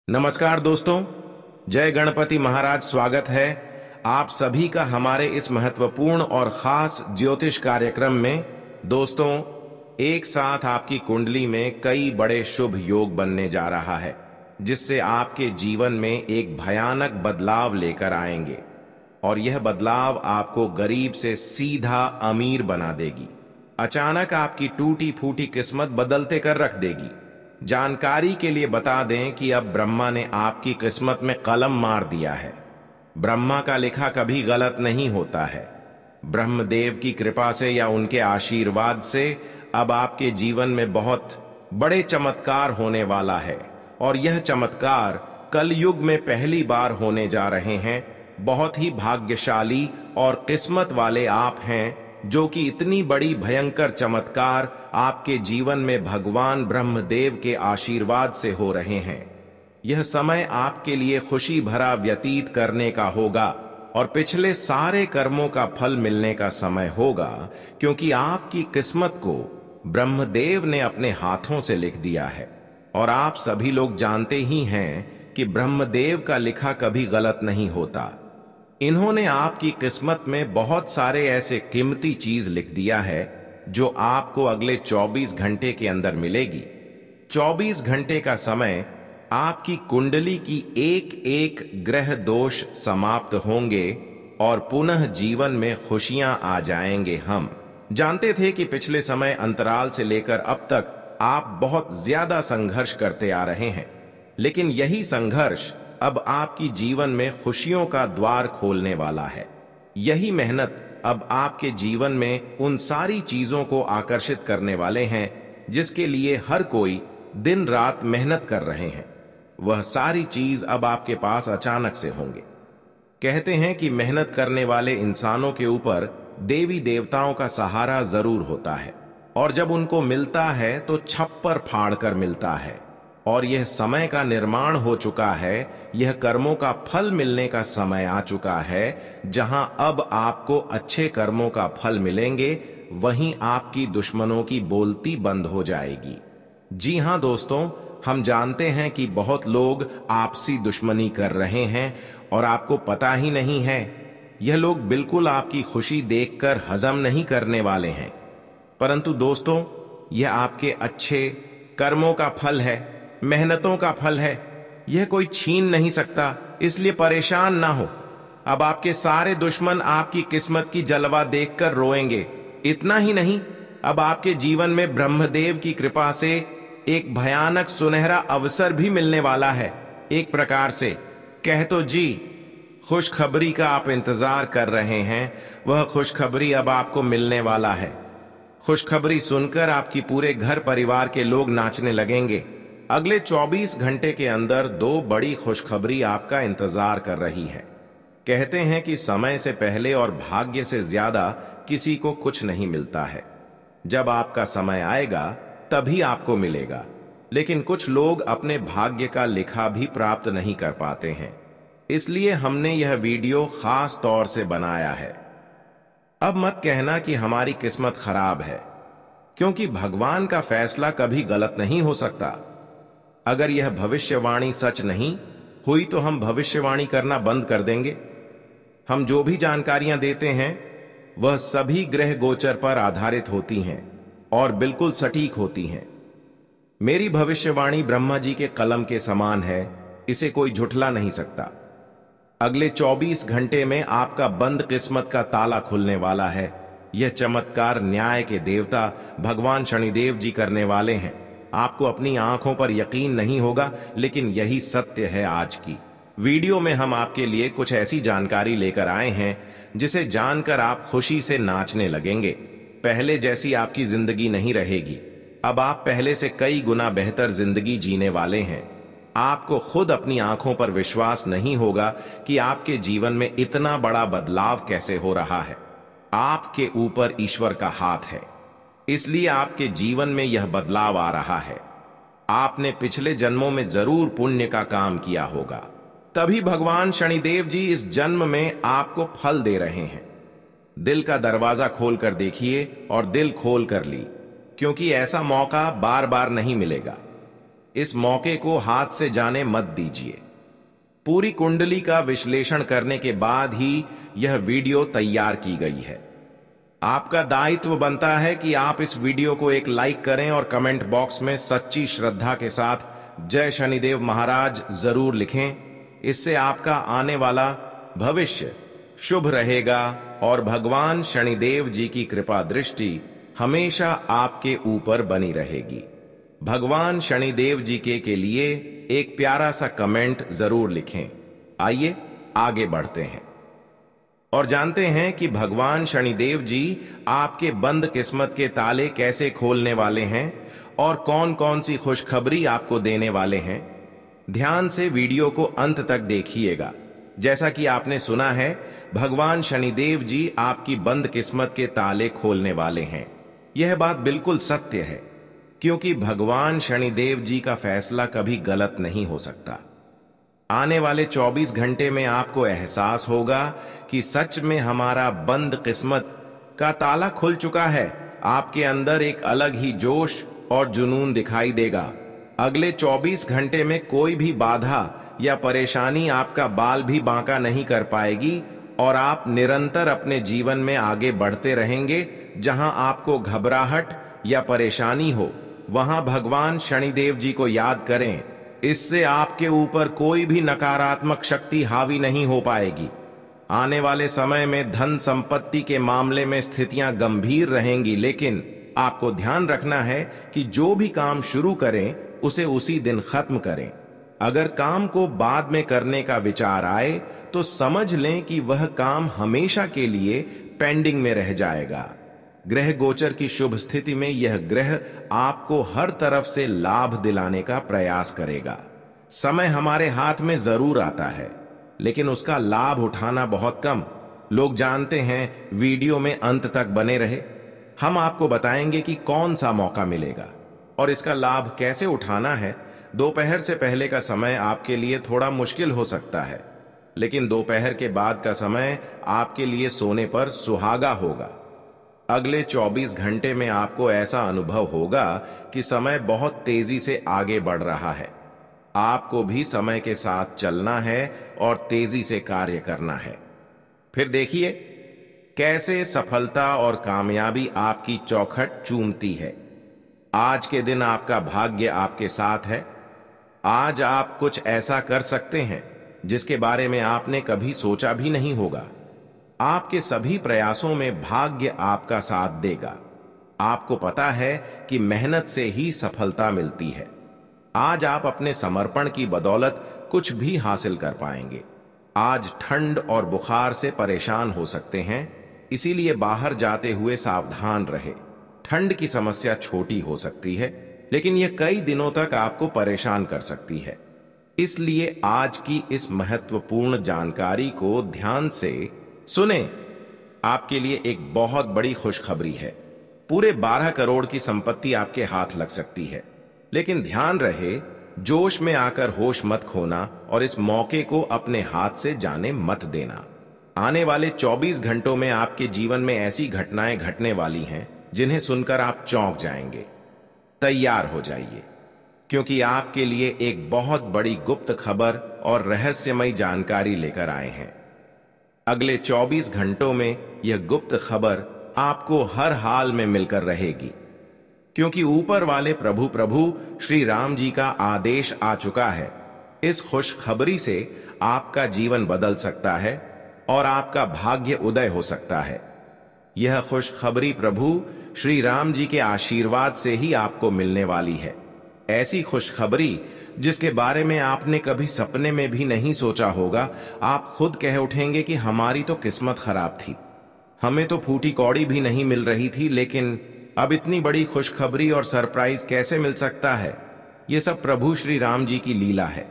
नमस्कार दोस्तों, जय गणपति महाराज। स्वागत है आप सभी का हमारे इस महत्वपूर्ण और खास ज्योतिष कार्यक्रम में। दोस्तों, एक साथ आपकी कुंडली में कई बड़े शुभ योग बनने जा रहा है, जिससे आपके जीवन में एक भयानक बदलाव लेकर आएंगे। और यह बदलाव आपको गरीब से सीधा अमीर बना देगी। अचानक आपकी टूटी फूटी किस्मत बदलते कर रख देगी। जानकारी के लिए बता दें कि अब ब्रह्मा ने आपकी किस्मत में कलम मार दिया है। ब्रह्मा का लिखा कभी गलत नहीं होता है। ब्रह्मदेव की कृपा से या उनके आशीर्वाद से अब आपके जीवन में बहुत बड़े चमत्कार होने वाला है। और यह चमत्कार कलयुग में पहली बार होने जा रहे हैं। बहुत ही भाग्यशाली और किस्मत वाले आप हैं जो कि इतनी बड़ी भयंकर चमत्कार आपके जीवन में भगवान ब्रह्मदेव के आशीर्वाद से हो रहे हैं। यह समय आपके लिए खुशी भरा व्यतीत करने का होगा और पिछले सारे कर्मों का फल मिलने का समय होगा, क्योंकि आपकी किस्मत को ब्रह्मदेव ने अपने हाथों से लिख दिया है। और आप सभी लोग जानते ही हैं कि ब्रह्मदेव का लिखा कभी गलत नहीं होता। इन्होंने आपकी किस्मत में बहुत सारे ऐसे कीमती चीज लिख दिया है जो आपको अगले 24 घंटे के अंदर मिलेगी। 24 घंटे का समय आपकी कुंडली की एक एक ग्रह दोष समाप्त होंगे और पुनः जीवन में खुशियां आ जाएंगे। हम जानते थे कि पिछले समय अंतराल से लेकर अब तक आप बहुत ज्यादा संघर्ष करते आ रहे हैं, लेकिन यही संघर्ष अब आपकी जीवन में खुशियों का द्वार खोलने वाला है। यही मेहनत अब आपके जीवन में उन सारी चीजों को आकर्षित करने वाले हैं जिसके लिए हर कोई दिन रात मेहनत कर रहे हैं। वह सारी चीज अब आपके पास अचानक से होंगे। कहते हैं कि मेहनत करने वाले इंसानों के ऊपर देवी देवताओं का सहारा जरूर होता है, और जब उनको मिलता है तो छप्पर फाड़ कर मिलता है। और यह समय का निर्माण हो चुका है, यह कर्मों का फल मिलने का समय आ चुका है। जहां अब आपको अच्छे कर्मों का फल मिलेंगे, वहीं आपकी दुश्मनों की बोलती बंद हो जाएगी। जी हां दोस्तों, हम जानते हैं कि बहुत लोग आपसी दुश्मनी कर रहे हैं और आपको पता ही नहीं है। यह लोग बिल्कुल आपकी खुशी देखकर हजम नहीं करने वाले हैं, परंतु दोस्तों, यह आपके अच्छे कर्मों का फल है, मेहनतों का फल है। यह कोई छीन नहीं सकता, इसलिए परेशान ना हो। अब आपके सारे दुश्मन आपकी किस्मत की जलवा देखकर रोएंगे। इतना ही नहीं, अब आपके जीवन में ब्रह्मदेव की कृपा से एक भयानक सुनहरा अवसर भी मिलने वाला है। एक प्रकार से कह तो जी, खुशखबरी का आप इंतजार कर रहे हैं, वह खुशखबरी अब आपको मिलने वाला है। खुशखबरी सुनकर आपकी पूरे घर परिवार के लोग नाचने लगेंगे। अगले 24 घंटे के अंदर दो बड़ी खुशखबरी आपका इंतजार कर रही है। कहते हैं कि समय से पहले और भाग्य से ज्यादा किसी को कुछ नहीं मिलता है। जब आपका समय आएगा तभी आपको मिलेगा, लेकिन कुछ लोग अपने भाग्य का लिखा भी प्राप्त नहीं कर पाते हैं। इसलिए हमने यह वीडियो खास तौर से बनाया है। अब मत कहना कि हमारी किस्मत खराब है, क्योंकि भगवान का फैसला कभी गलत नहीं हो सकता। अगर यह भविष्यवाणी सच नहीं हुई तो हम भविष्यवाणी करना बंद कर देंगे। हम जो भी जानकारियां देते हैं वह सभी ग्रह गोचर पर आधारित होती हैं और बिल्कुल सटीक होती हैं। मेरी भविष्यवाणी ब्रह्मा जी के कलम के समान है, इसे कोई झुठला नहीं सकता। अगले 24 घंटे में आपका बंद किस्मत का ताला खुलने वाला है। यह चमत्कार न्याय के देवता भगवान शनिदेव जी करने वाले हैं। आपको अपनी आंखों पर यकीन नहीं होगा, लेकिन यही सत्य है। आज की वीडियो में हम आपके लिए कुछ ऐसी जानकारी लेकर आए हैं जिसे जानकर आप खुशी से नाचने लगेंगे। पहले जैसी आपकी जिंदगी नहीं रहेगी। अब आप पहले से कई गुना बेहतर जिंदगी जीने वाले हैं। आपको खुद अपनी आंखों पर विश्वास नहीं होगा कि आपके जीवन में इतना बड़ा बदलाव कैसे हो रहा है। आपके ऊपर ईश्वर का हाथ है, इसलिए आपके जीवन में यह बदलाव आ रहा है। आपने पिछले जन्मों में जरूर पुण्य का काम किया होगा, तभी भगवान शनिदेव जी इस जन्म में आपको फल दे रहे हैं। दिल का दरवाजा खोल कर देखिए और दिल खोल कर ली, क्योंकि ऐसा मौका बार बार नहीं मिलेगा। इस मौके को हाथ से जाने मत दीजिए। पूरी कुंडली का विश्लेषण करने के बाद ही यह वीडियो तैयार की गई है। आपका दायित्व बनता है कि आप इस वीडियो को एक लाइक करें और कमेंट बॉक्स में सच्ची श्रद्धा के साथ जय शनिदेव महाराज जरूर लिखें। इससे आपका आने वाला भविष्य शुभ रहेगा और भगवान शनिदेव जी की कृपा दृष्टि हमेशा आपके ऊपर बनी रहेगी। भगवान शनिदेव जी के लिए एक प्यारा सा कमेंट जरूर लिखें। आइए आगे बढ़ते हैं और जानते हैं कि भगवान शनिदेव जी आपके बंद किस्मत के ताले कैसे खोलने वाले हैं और कौन कौन सी खुशखबरी आपको देने वाले हैं। ध्यान से वीडियो को अंत तक देखिएगा। जैसा कि आपने सुना है, भगवान शनिदेव जी आपकी बंद किस्मत के ताले खोलने वाले हैं। यह बात बिल्कुल सत्य है, क्योंकि भगवान शनिदेव जी का फैसला कभी गलत नहीं हो सकता। आने वाले 24 घंटे में आपको एहसास होगा कि सच में हमारा बंद किस्मत का ताला खुल चुका है। आपके अंदर एक अलग ही जोश और जुनून दिखाई देगा। अगले 24 घंटे में कोई भी बाधा या परेशानी आपका बाल भी बांका नहीं कर पाएगी और आप निरंतर अपने जीवन में आगे बढ़ते रहेंगे। जहां आपको घबराहट या परेशानी हो, वहां भगवान शनिदेव जी को याद करें। इससे आपके ऊपर कोई भी नकारात्मक शक्ति हावी नहीं हो पाएगी। आने वाले समय में धन संपत्ति के मामले में स्थितियां गंभीर रहेंगी, लेकिन आपको ध्यान रखना है कि जो भी काम शुरू करें उसे उसी दिन खत्म करें। अगर काम को बाद में करने का विचार आए तो समझ लें कि वह काम हमेशा के लिए पेंडिंग में रह जाएगा। ग्रह गोचर की शुभ स्थिति में यह ग्रह आपको हर तरफ से लाभ दिलाने का प्रयास करेगा। समय हमारे हाथ में जरूर आता है, लेकिन उसका लाभ उठाना बहुत कम लोग जानते हैं। वीडियो में अंत तक बने रहे, हम आपको बताएंगे कि कौन सा मौका मिलेगा और इसका लाभ कैसे उठाना है। दोपहर से पहले का समय आपके लिए थोड़ा मुश्किल हो सकता है, लेकिन दोपहर के बाद का समय आपके लिए सोने पर सुहागा होगा। अगले 24 घंटे में आपको ऐसा अनुभव होगा कि समय बहुत तेजी से आगे बढ़ रहा है। आपको भी समय के साथ चलना है और तेजी से कार्य करना है। फिर देखिए कैसे सफलता और कामयाबी आपकी चौखट चूमती है। आज के दिन आपका भाग्य आपके साथ है। आज आप कुछ ऐसा कर सकते हैं जिसके बारे में आपने कभी सोचा भी नहीं होगा। आपके सभी प्रयासों में भाग्य आपका साथ देगा। आपको पता है कि मेहनत से ही सफलता मिलती है। आज आप अपने समर्पण की बदौलत कुछ भी हासिल कर पाएंगे। आज ठंड और बुखार से परेशान हो सकते हैं, इसीलिए बाहर जाते हुए सावधान रहे। ठंड की समस्या छोटी हो सकती है, लेकिन यह कई दिनों तक आपको परेशान कर सकती है। इसलिए आज की इस महत्वपूर्ण जानकारी को ध्यान से सुने। आपके लिए एक बहुत बड़ी खुशखबरी है। पूरे 12 करोड़ की संपत्ति आपके हाथ लग सकती है, लेकिन ध्यान रहे, जोश में आकर होश मत खोना और इस मौके को अपने हाथ से जाने मत देना। आने वाले 24 घंटों में आपके जीवन में ऐसी घटनाएं घटने वाली हैं जिन्हें सुनकर आप चौंक जाएंगे। तैयार हो जाइए, क्योंकि आपके लिए एक बहुत बड़ी गुप्त खबर और रहस्यमयी जानकारी लेकर आए हैं। अगले 24 घंटों में यह गुप्त खबर आपको हर हाल में मिलकर रहेगी, क्योंकि ऊपर वाले प्रभु श्री राम जी का आदेश आ चुका है। इस खुशखबरी से आपका जीवन बदल सकता है और आपका भाग्य उदय हो सकता है। यह खुशखबरी प्रभु श्री राम जी के आशीर्वाद से ही आपको मिलने वाली है। ऐसी खुशखबरी जिसके बारे में आपने कभी सपने में भी नहीं सोचा होगा। आप खुद कह उठेंगे कि हमारी तो किस्मत खराब थी, हमें तो फूटी कौड़ी भी नहीं मिल रही थी, लेकिन अब इतनी बड़ी खुशखबरी और सरप्राइज कैसे मिल सकता है। यह सब प्रभु श्री राम जी की लीला है।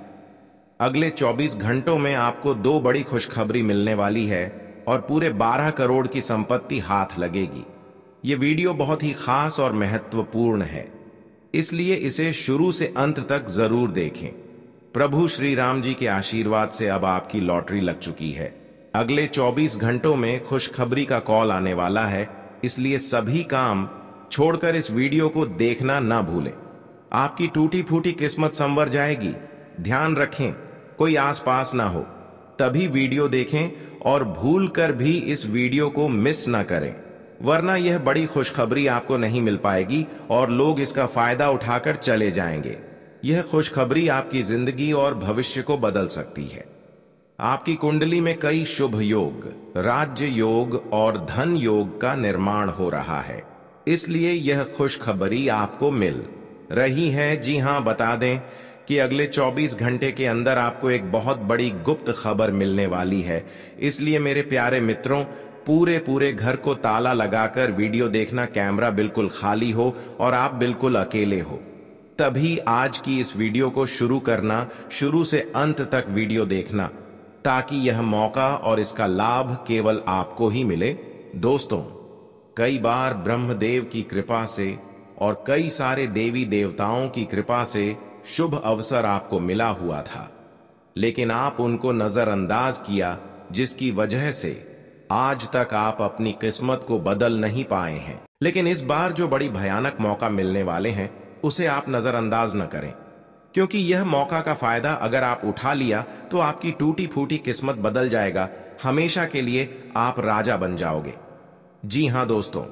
अगले 24 घंटों में आपको 2 बड़ी खुशखबरी मिलने वाली है और पूरे 12 करोड़ की संपत्ति हाथ लगेगी। ये वीडियो बहुत ही खास और महत्वपूर्ण है, इसलिए इसे शुरू से अंत तक जरूर देखें। प्रभु श्री राम जी के आशीर्वाद से अब आपकी लॉटरी लग चुकी है। अगले 24 घंटों में खुशखबरी का कॉल आने वाला है, इसलिए सभी काम छोड़कर इस वीडियो को देखना ना भूलें। आपकी टूटी फूटी किस्मत संवर जाएगी। ध्यान रखें, कोई आसपास ना हो, तभी वीडियो देखें और भूल कर भी इस वीडियो को मिस ना करें, वरना यह बड़ी खुशखबरी आपको नहीं मिल पाएगी और लोग इसका फायदा उठाकर चले जाएंगे। यह खुशखबरी आपकी जिंदगी और भविष्य को बदल सकती है। आपकी कुंडली में कई शुभ योग, राज्य योग और धन योग का निर्माण हो रहा है, इसलिए यह खुशखबरी आपको मिल रही है। जी हां, बता दें कि अगले 24 घंटे के अंदर आपको एक बहुत बड़ी गुप्त खबर मिलने वाली है। इसलिए मेरे प्यारे मित्रों, पूरे घर को ताला लगाकर वीडियो देखना, कैमरा बिल्कुल खाली हो और आप बिल्कुल अकेले हो, तभी आज की इस वीडियो को शुरू करना, शुरू से अंत तक वीडियो देखना, ताकि यह मौका और इसका लाभ केवल आपको ही मिले। दोस्तों, कई बार ब्रह्मदेव की कृपा से और कई सारे देवी देवताओं की कृपा से शुभ अवसर आपको मिला हुआ था, लेकिन आप उनको नजरअंदाज किया, जिसकी वजह से आज तक आप अपनी किस्मत को बदल नहीं पाए हैं। लेकिन इस बार जो बड़ी भयानक मौका मिलने वाले हैं, उसे आप नजरअंदाज न करें, क्योंकि यह मौका का फायदा अगर आप उठा लिया तो आपकी टूटी फूटी किस्मत बदल जाएगा। हमेशा के लिए आप राजा बन जाओगे। जी हां दोस्तों,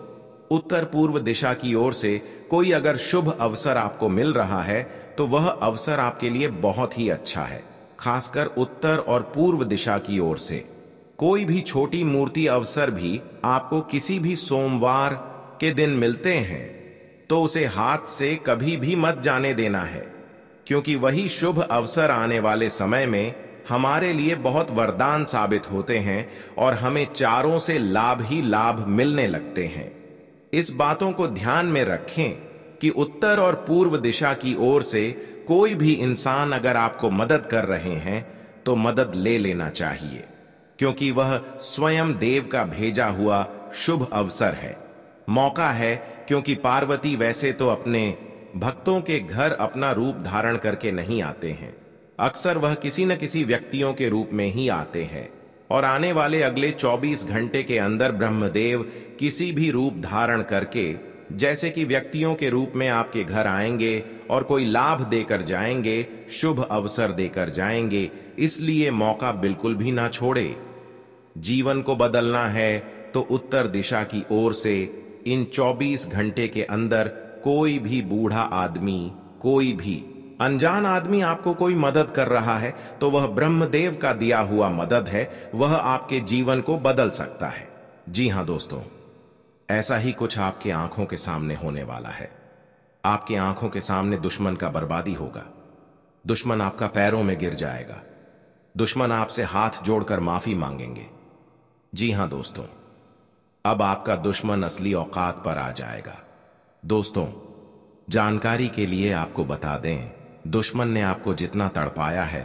उत्तर पूर्व दिशा की ओर से कोई अगर शुभ अवसर आपको मिल रहा है तो वह अवसर आपके लिए बहुत ही अच्छा है। खासकर उत्तर और पूर्व दिशा की ओर से कोई भी छोटी मूर्ति अवसर भी आपको किसी भी सोमवार के दिन मिलते हैं तो उसे हाथ से कभी भी मत जाने देना है, क्योंकि वही शुभ अवसर आने वाले समय में हमारे लिए बहुत वरदान साबित होते हैं और हमें चारों से लाभ ही लाभ मिलने लगते हैं। इस बातों को ध्यान में रखें कि उत्तर और पूर्व दिशा की ओर से कोई भी इंसान अगर आपको मदद कर रहे हैं तो मदद ले लेना चाहिए, क्योंकि वह स्वयं देव का भेजा हुआ शुभ अवसर है, मौका है। क्योंकि पार्वती वैसे तो अपने भक्तों के घर अपना रूप धारण करके नहीं आते हैं, अक्सर वह किसी न किसी व्यक्तियों के रूप में ही आते हैं। और आने वाले अगले 24 घंटे के अंदर ब्रह्मदेव किसी भी रूप धारण करके, जैसे कि व्यक्तियों के रूप में आपके घर आएंगे और कोई लाभ देकर जाएंगे, शुभ अवसर देकर जाएंगे। इसलिए मौका बिल्कुल भी ना छोड़े। जीवन को बदलना है तो उत्तर दिशा की ओर से इन 24 घंटे के अंदर कोई भी बूढ़ा आदमी, कोई भी अनजान आदमी आपको कोई मदद कर रहा है तो वह ब्रह्मदेव का दिया हुआ मदद है, वह आपके जीवन को बदल सकता है। जी हां दोस्तों, ऐसा ही कुछ आपके आंखों के सामने होने वाला है। आपके आंखों के सामने दुश्मन का बर्बादी होगा। दुश्मन आपका पैरों में गिर जाएगा। दुश्मन आपसे हाथ जोड़कर माफी मांगेंगे। जी हां दोस्तों, अब आपका दुश्मन असली औकात पर आ जाएगा। दोस्तों, जानकारी के लिए आपको बता दें, दुश्मन ने आपको जितना तड़पाया है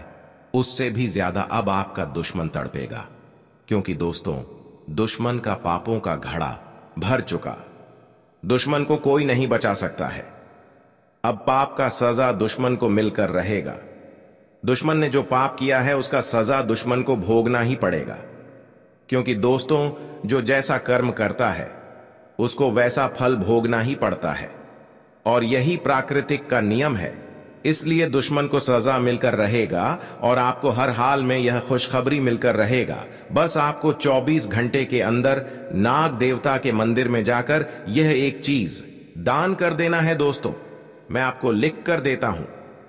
उससे भी ज्यादा अब आपका दुश्मन तड़पेगा, क्योंकि दोस्तों, दुश्मन का पापों का घड़ा भर चुका। दुश्मन को कोई नहीं बचा सकता है। अब पाप का सजा दुश्मन को मिलकर रहेगा। दुश्मन ने जो पाप किया है उसका सजा दुश्मन को भोगना ही पड़ेगा, क्योंकि दोस्तों, जो जैसा कर्म करता है उसको वैसा फल भोगना ही पड़ता है और यही प्राकृतिक का नियम है। इसलिए दुश्मन को सजा मिलकर रहेगा और आपको हर हाल में यह खुशखबरी मिलकर रहेगा। बस आपको 24 घंटे के अंदर नाग देवता के मंदिर में जाकर यह एक चीज दान कर देना है। दोस्तों, मैं आपको लिख कर देता हूं,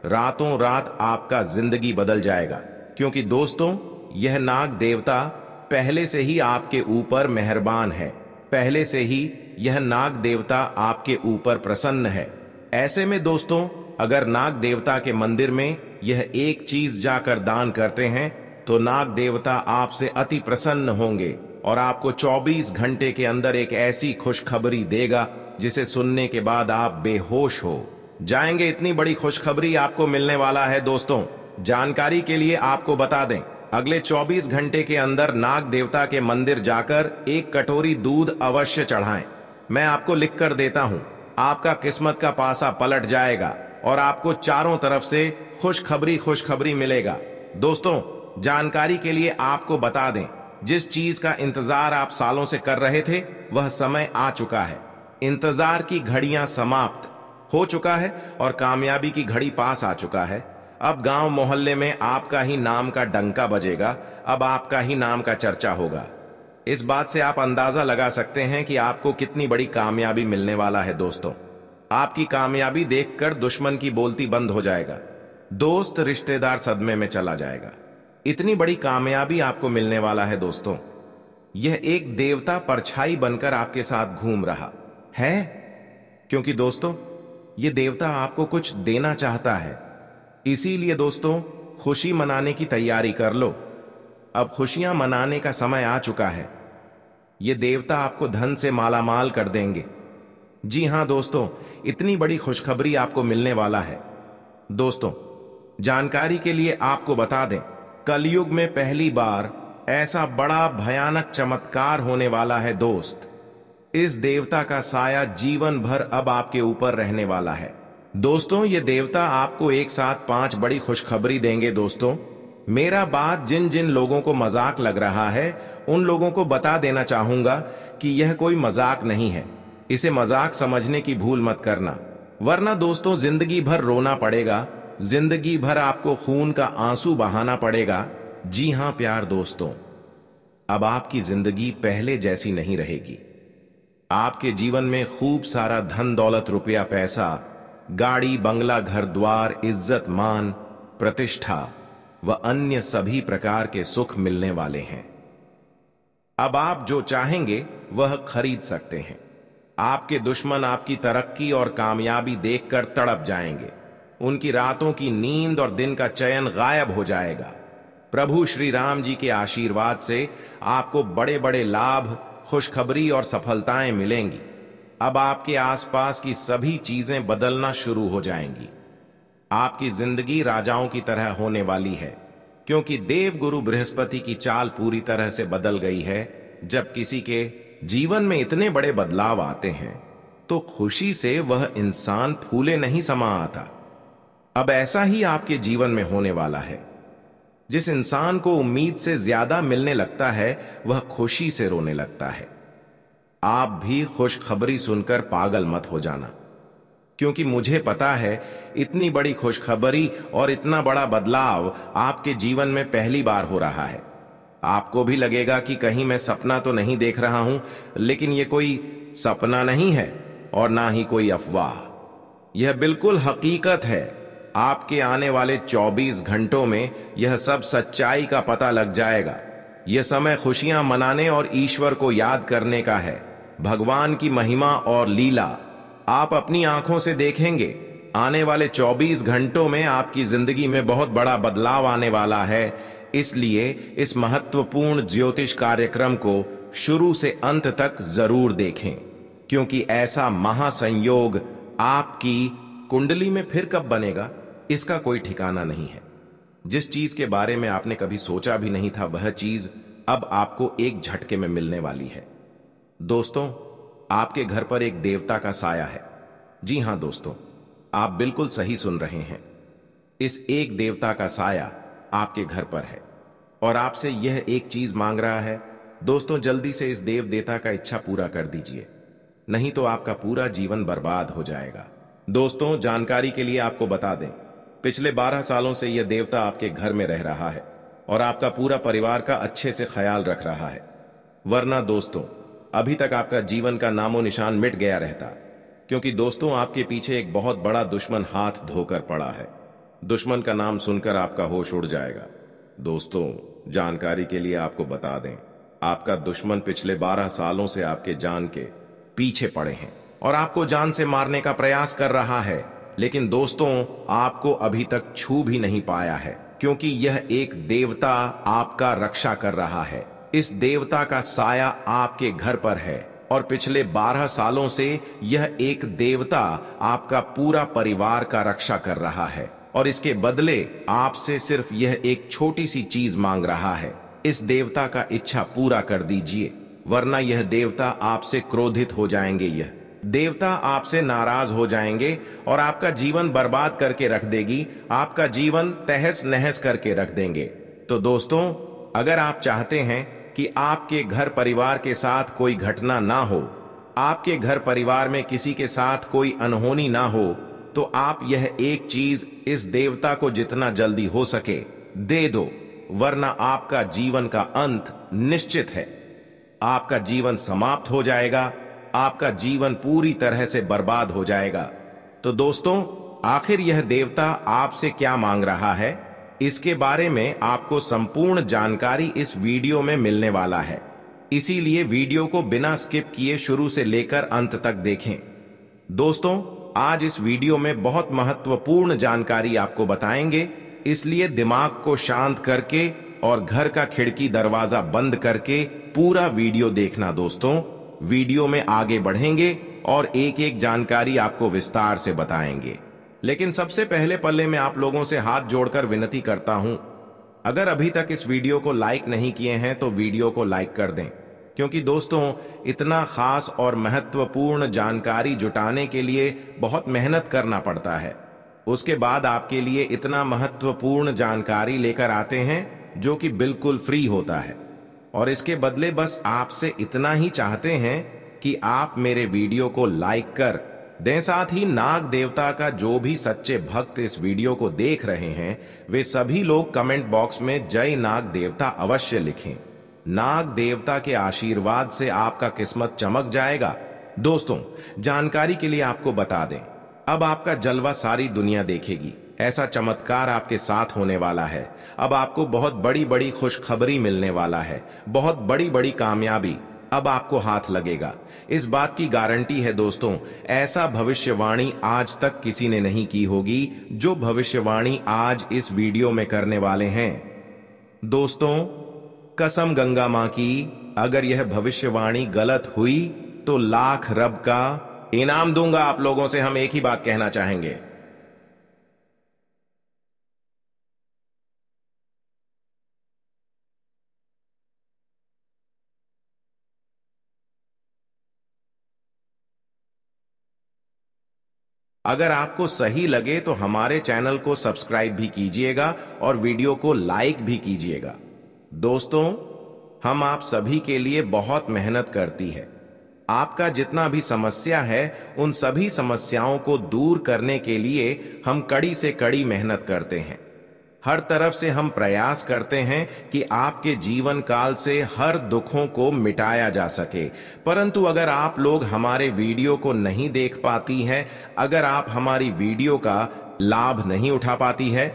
रातों रात आपका जिंदगी बदल जाएगा, क्योंकि दोस्तों, यह नाग देवता पहले से ही आपके ऊपर मेहरबान है। पहले से ही यह नाग देवता आपके ऊपर प्रसन्न है। ऐसे में दोस्तों, अगर नाग देवता के मंदिर में यह एक चीज जाकर दान करते हैं तो नाग देवता आपसे अति प्रसन्न होंगे और आपको 24 घंटे के अंदर एक ऐसी खुशखबरी देगा जिसे सुनने के बाद आप बेहोश हो जाएंगे। इतनी बड़ी खुशखबरी आपको मिलने वाला है। दोस्तों, जानकारी के लिए आपको बता दें, अगले 24 घंटे के अंदर नाग देवता के मंदिर जाकर एक कटोरी दूध अवश्य चढ़ाएं। मैं आपको लिख कर देता हूं, आपका किस्मत का पासा पलट जाएगा और आपको चारों तरफ से खुशखबरी मिलेगा। दोस्तों, जानकारी के लिए आपको बता दें, जिस चीज का इंतजार आप सालों से कर रहे थे वह समय आ चुका है। इंतजार की घड़ियां समाप्त हो चुका है और कामयाबी की घड़ी पास आ चुका है। अब गांव मोहल्ले में आपका ही नाम का डंका बजेगा, अब आपका ही नाम का चर्चा होगा। इस बात से आप अंदाजा लगा सकते हैं कि आपको कितनी बड़ी कामयाबी मिलने वाला है। दोस्तों, आपकी कामयाबी देखकर दुश्मन की बोलती बंद हो जाएगा, दोस्त रिश्तेदार सदमे में चला जाएगा। इतनी बड़ी कामयाबी आपको मिलने वाला है दोस्तों। यह एक देवता परछाई बनकर आपके साथ घूम रहा है, क्योंकि दोस्तों यह देवता आपको कुछ देना चाहता है। इसीलिए दोस्तों, खुशी मनाने की तैयारी कर लो। अब खुशियां मनाने का समय आ चुका है। यह देवता आपको धन से मालामाल कर देंगे। जी हां दोस्तों, इतनी बड़ी खुशखबरी आपको मिलने वाला है। दोस्तों, जानकारी के लिए आपको बता दें, कलयुग में पहली बार ऐसा बड़ा भयानक चमत्कार होने वाला है दोस्त। इस देवता का साया जीवन भर अब आपके ऊपर रहने वाला है। दोस्तों, ये देवता आपको एक साथ 5 बड़ी खुशखबरी देंगे। दोस्तों, मेरा बात जिन जिन लोगों को मजाक लग रहा है उन लोगों को बता देना चाहूंगा कि यह कोई मजाक नहीं है। इसे मजाक समझने की भूल मत करना, वरना दोस्तों जिंदगी भर रोना पड़ेगा, जिंदगी भर आपको खून का आंसू बहाना पड़ेगा। जी हां प्यार दोस्तों, अब आपकी जिंदगी पहले जैसी नहीं रहेगी। आपके जीवन में खूब सारा धन दौलत, रुपया पैसा, गाड़ी बंगला, घर द्वार, इज्जत मान, प्रतिष्ठा व अन्य सभी प्रकार के सुख मिलने वाले हैं। अब आप जो चाहेंगे वह खरीद सकते हैं। आपके दुश्मन आपकी तरक्की और कामयाबी देखकर तड़प जाएंगे। उनकी रातों की नींद और दिन का चयन गायब हो जाएगा। प्रभु श्री राम जी के आशीर्वाद से आपको बड़े बड़े लाभ, खुशखबरी और सफलताएं मिलेंगी। अब आपके आसपास की सभी चीजें बदलना शुरू हो जाएंगी। आपकी जिंदगी राजाओं की तरह होने वाली है, क्योंकि देव गुरु बृहस्पति की चाल पूरी तरह से बदल गई है। जब किसी के जीवन में इतने बड़े बदलाव आते हैं तो खुशी से वह इंसान फूले नहीं समा आता। अब ऐसा ही आपके जीवन में होने वाला है। जिस इंसान को उम्मीद से ज्यादा मिलने लगता है वह खुशी से रोने लगता है। आप भी खुशखबरी सुनकर पागल मत हो जाना, क्योंकि मुझे पता है इतनी बड़ी खुशखबरी और इतना बड़ा बदलाव आपके जीवन में पहली बार हो रहा है। आपको भी लगेगा कि कहीं मैं सपना तो नहीं देख रहा हूं, लेकिन यह कोई सपना नहीं है और ना ही कोई अफवाह। यह बिल्कुल हकीकत है। आपके आने वाले 24 घंटों में यह सब सच्चाई का पता लग जाएगा। यह समय खुशियां मनाने और ईश्वर को याद करने का है। भगवान की महिमा और लीला आप अपनी आंखों से देखेंगे। आने वाले 24 घंटों में आपकी जिंदगी में बहुत बड़ा बदलाव आने वाला है। इसलिए इस महत्वपूर्ण ज्योतिष कार्यक्रम को शुरू से अंत तक जरूर देखें, क्योंकि ऐसा महासंयोग आपकी कुंडली में फिर कब बनेगा इसका कोई ठिकाना नहीं है। जिस चीज के बारे में आपने कभी सोचा भी नहीं था वह चीज अब आपको एक झटके में मिलने वाली है। दोस्तों, आपके घर पर एक देवता का साया है। जी हां दोस्तों, आप बिल्कुल सही सुन रहे हैं। इस एक देवता का साया आपके घर पर है और आपसे यह एक चीज मांग रहा है। दोस्तों, जल्दी से इस देव देवता का इच्छा पूरा कर दीजिए, नहीं तो आपका पूरा जीवन बर्बाद हो जाएगा। दोस्तों, जानकारी के लिए आपको बता दें, पिछले 12 सालों से यह देवता आपके घर में रह रहा है और आपका पूरा परिवार का अच्छे से ख्याल रख रहा है। वरना दोस्तों, अभी तक आपका जीवन का नामो निशान मिट गया रहता, क्योंकि दोस्तों आपके पीछे एक बहुत बड़ा दुश्मन हाथ धोकर पड़ा है। दुश्मन का नाम सुनकर आपका होश उड़ जाएगा। दोस्तों, जानकारी के लिए आपको बता दें, आपका दुश्मन पिछले 12 सालों से आपके जान के पीछे पड़े हैं और आपको जान से मारने का प्रयास कर रहा है। लेकिन दोस्तों, आपको अभी तक छू भी नहीं पाया है, क्योंकि यह एक देवता आपका रक्षा कर रहा है। इस देवता का साया आपके घर पर है और पिछले 12 सालों से यह एक देवता आपका पूरा परिवार का रक्षा कर रहा है और इसके बदले आपसे सिर्फ यह एक छोटी सी चीज मांग रहा है। इस देवता का इच्छा पूरा कर दीजिए, वरना यह देवता आपसे क्रोधित हो जाएंगे। यह देवता आपसे नाराज हो जाएंगे और आपका जीवन बर्बाद करके रख देगी, आपका जीवन तहस नहस करके रख देंगे। तो दोस्तों, अगर आप चाहते हैं कि आपके घर परिवार के साथ कोई घटना ना हो, आपके घर परिवार में किसी के साथ कोई अनहोनी ना हो, तो आप यह एक चीज इस देवता को जितना जल्दी हो सके दे दो, वरना आपका जीवन का अंत निश्चित है। आपका जीवन समाप्त हो जाएगा, आपका जीवन पूरी तरह से बर्बाद हो जाएगा। तो दोस्तों, आखिर यह देवता आपसे क्या मांग रहा है, इसके बारे में आपको संपूर्ण जानकारी इस वीडियो में मिलने वाला है। इसीलिए वीडियो को बिना स्किप किए शुरू से लेकर अंत तक देखें। दोस्तों, आज इस वीडियो में बहुत महत्वपूर्ण जानकारी आपको बताएंगे, इसलिए दिमाग को शांत करके और घर का खिड़की दरवाजा बंद करके पूरा वीडियो देखना। दोस्तों, वीडियो में आगे बढ़ेंगे और एक एक जानकारी आपको विस्तार से बताएंगे। लेकिन सबसे पहले पल्ले में आप लोगों से हाथ जोड़कर विनती करता हूं, अगर अभी तक इस वीडियो को लाइक नहीं किए हैं तो वीडियो को लाइक कर दें, क्योंकि दोस्तों, इतना खास और महत्वपूर्ण जानकारी जुटाने के लिए बहुत मेहनत करना पड़ता है। उसके बाद आपके लिए इतना महत्वपूर्ण जानकारी लेकर आते हैं जो कि बिल्कुल फ्री होता है, और इसके बदले बस आपसे इतना ही चाहते हैं कि आप मेरे वीडियो को लाइक कर दें। साथ ही नाग देवता का जो भी सच्चे भक्त इस वीडियो को देख रहे हैं, वे सभी लोग कमेंट बॉक्स में जय नाग देवता अवश्य लिखें। नाग देवता के आशीर्वाद से आपका किस्मत चमक जाएगा। दोस्तों, जानकारी के लिए आपको बता दें, अब आपका जलवा सारी दुनिया देखेगी। ऐसा चमत्कार आपके साथ होने वाला है। अब आपको बहुत बड़ी बड़ी खुशखबरी मिलने वाला है, बहुत बड़ी बड़ी कामयाबी अब आपको हाथ लगेगा। इस बात की गारंटी है दोस्तों, ऐसा भविष्यवाणी आज तक किसी ने नहीं की होगी जो भविष्यवाणी आज इस वीडियो में करने वाले हैं। दोस्तों, कसम गंगा मां की, अगर यह भविष्यवाणी गलत हुई तो लाख रब का इनाम दूंगा। आप लोगों से हम एक ही बात कहना चाहेंगे, अगर आपको सही लगे तो हमारे चैनल को सब्सक्राइब भी कीजिएगा और वीडियो को लाइक भी कीजिएगा। दोस्तों, हम आप सभी के लिए बहुत मेहनत करती है। आपका जितना भी समस्या है, उन सभी समस्याओं को दूर करने के लिए हम कड़ी से कड़ी मेहनत करते हैं। हर तरफ से हम प्रयास करते हैं कि आपके जीवन काल से हर दुखों को मिटाया जा सके। परंतु अगर आप लोग हमारे वीडियो को नहीं देख पाती हैं, अगर आप हमारी वीडियो का लाभ नहीं उठा पाती है,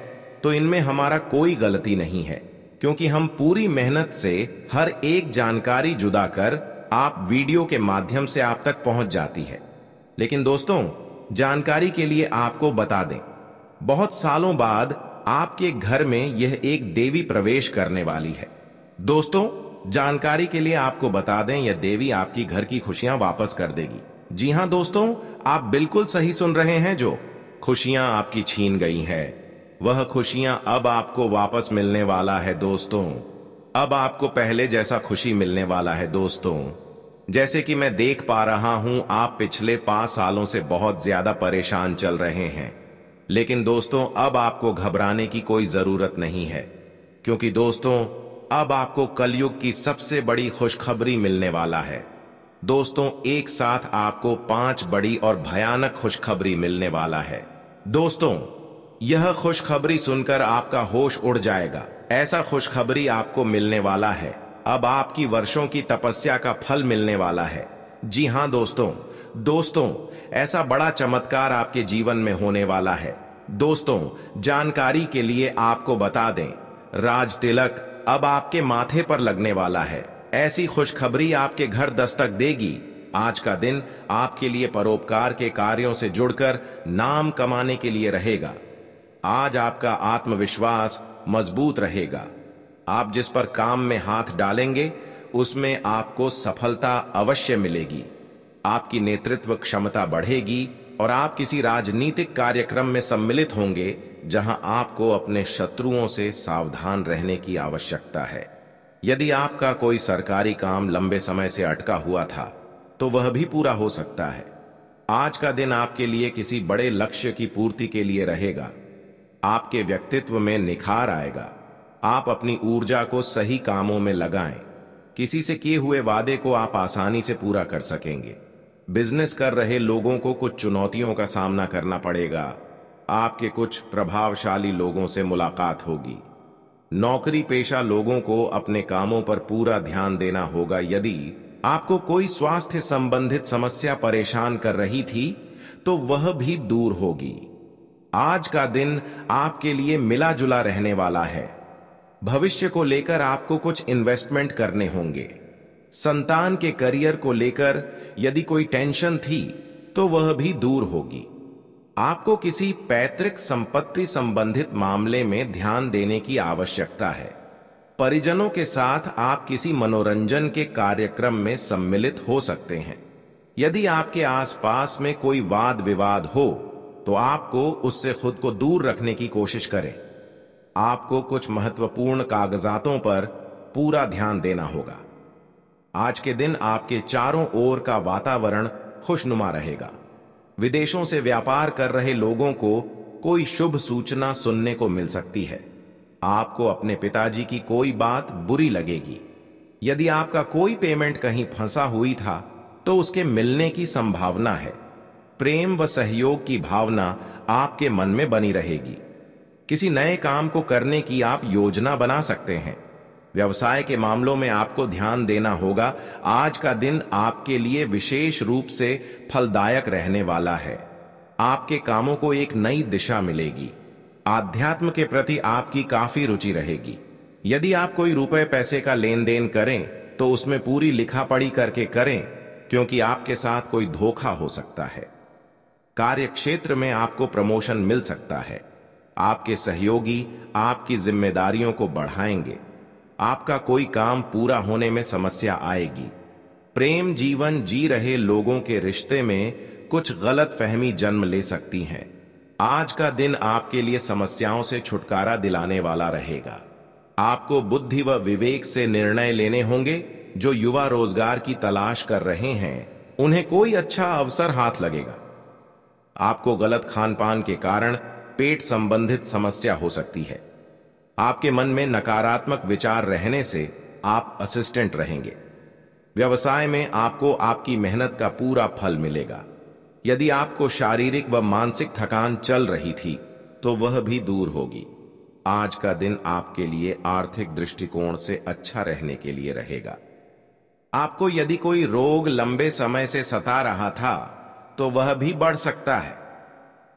तो इनमें हमारा कोई गलती नहीं है, क्योंकि हम पूरी मेहनत से हर एक जानकारी जुदा कर आप वीडियो के माध्यम से आप तक पहुंच जाती है। लेकिन दोस्तों, जानकारी के लिए आपको बता दें, बहुत सालों बाद आपके घर में यह एक देवी प्रवेश करने वाली है। दोस्तों, जानकारी के लिए आपको बता दें, यह देवी आपकी घर की खुशियां वापस कर देगी। जी हां दोस्तों, आप बिल्कुल सही सुन रहे हैं। जो खुशियां आपकी छीन गई हैं, वह खुशियां अब आपको वापस मिलने वाला है। दोस्तों, अब आपको पहले जैसा खुशी मिलने वाला है। दोस्तों, जैसे कि मैं देख पा रहा हूं, आप पिछले 5 सालों से बहुत ज्यादा परेशान चल रहे हैं। लेकिन दोस्तों, अब आपको घबराने की कोई जरूरत नहीं है, क्योंकि दोस्तों, अब आपको कलयुग की सबसे बड़ी खुशखबरी मिलने वाला है। दोस्तों, एक साथ आपको 5 बड़ी और भयानक खुशखबरी मिलने वाला है। दोस्तों, यह खुशखबरी सुनकर आपका होश उड़ जाएगा। ऐसा खुशखबरी आपको मिलने वाला है, अब आपकी वर्षों की तपस्या का फल मिलने वाला है। जी हां दोस्तों, ऐसा बड़ा चमत्कार आपके जीवन में होने वाला है। दोस्तों, जानकारी के लिए आपको बता दें, राज तिलक अब आपके माथे पर लगने वाला है। ऐसी खुशखबरी आपके घर दस्तक देगी। आज का दिन आपके लिए परोपकार के कार्यों से जुड़कर नाम कमाने के लिए रहेगा। आज आपका आत्मविश्वास मजबूत रहेगा। आप जिस पर काम में हाथ डालेंगे, उसमें आपको सफलता अवश्य मिलेगी। आपकी नेतृत्व क्षमता बढ़ेगी और आप किसी राजनीतिक कार्यक्रम में सम्मिलित होंगे, जहां आपको अपने शत्रुओं से सावधान रहने की आवश्यकता है। यदि आपका कोई सरकारी काम लंबे समय से अटका हुआ था, तो वह भी पूरा हो सकता है। आज का दिन आपके लिए किसी बड़े लक्ष्य की पूर्ति के लिए रहेगा। आपके व्यक्तित्व में निखार आएगा। आप अपनी ऊर्जा को सही कामों में लगाएं। किसी से किए हुए वादे को आप आसानी से पूरा कर सकेंगे। बिजनेस कर रहे लोगों को कुछ चुनौतियों का सामना करना पड़ेगा। आपके कुछ प्रभावशाली लोगों से मुलाकात होगी। नौकरी पेशा लोगों को अपने कामों पर पूरा ध्यान देना होगा। यदि आपको कोई स्वास्थ्य संबंधित समस्या परेशान कर रही थी तो वह भी दूर होगी। आज का दिन आपके लिए मिला जुला रहने वाला है। भविष्य को लेकर आपको कुछ इन्वेस्टमेंट करने होंगे। संतान के करियर को लेकर यदि कोई टेंशन थी तो वह भी दूर होगी। आपको किसी पैतृक संपत्ति संबंधित मामले में ध्यान देने की आवश्यकता है। परिजनों के साथ आप किसी मनोरंजन के कार्यक्रम में सम्मिलित हो सकते हैं। यदि आपके आसपास में कोई वाद विवाद हो तो आपको उससे खुद को दूर रखने की कोशिश करें। आपको कुछ महत्वपूर्ण कागजातों पर पूरा ध्यान देना होगा। आज के दिन आपके चारों ओर का वातावरण खुशनुमा रहेगा। विदेशों से व्यापार कर रहे लोगों को कोई शुभ सूचना सुनने को मिल सकती है। आपको अपने पिताजी की कोई बात बुरी लगेगी। यदि आपका कोई पेमेंट कहीं फंसा हुई था तो उसके मिलने की संभावना है। प्रेम व सहयोग की भावना आपके मन में बनी रहेगी। किसी नए काम को करने की आप योजना बना सकते हैं। व्यवसाय के मामलों में आपको ध्यान देना होगा। आज का दिन आपके लिए विशेष रूप से फलदायक रहने वाला है। आपके कामों को एक नई दिशा मिलेगी। आध्यात्म के प्रति आपकी काफी रुचि रहेगी। यदि आप कोई रुपए पैसे का लेन देन करें तो उसमें पूरी लिखा पढ़ी करके करें, क्योंकि आपके साथ कोई धोखा हो सकता है। कार्य क्षेत्र में आपको प्रमोशन मिल सकता है। आपके सहयोगी आपकी जिम्मेदारियों को बढ़ाएंगे। आपका कोई काम पूरा होने में समस्या आएगी। प्रेम जीवन जी रहे लोगों के रिश्ते में कुछ गलत फहमी जन्म ले सकती हैं। आज का दिन आपके लिए समस्याओं से छुटकारा दिलाने वाला रहेगा। आपको बुद्धि व विवेक से निर्णय लेने होंगे। जो युवा रोजगार की तलाश कर रहे हैं उन्हें कोई अच्छा अवसर हाथ लगेगा। आपको गलत खान पान के कारण पेट संबंधित समस्या हो सकती है। आपके मन में नकारात्मक विचार रहने से आप असिस्टेंट रहेंगे। व्यवसाय में आपको आपकी मेहनत का पूरा फल मिलेगा। यदि आपको शारीरिक व मानसिक थकान चल रही थी तो वह भी दूर होगी। आज का दिन आपके लिए आर्थिक दृष्टिकोण से अच्छा रहने के लिए रहेगा। आपको यदि कोई रोग लंबे समय से सता रहा था तो वह भी बढ़ सकता है।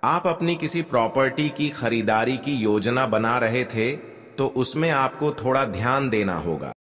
आप अपनी किसी प्रॉपर्टी की खरीदारी की योजना बना रहे थे तो उसमें आपको थोड़ा ध्यान देना होगा।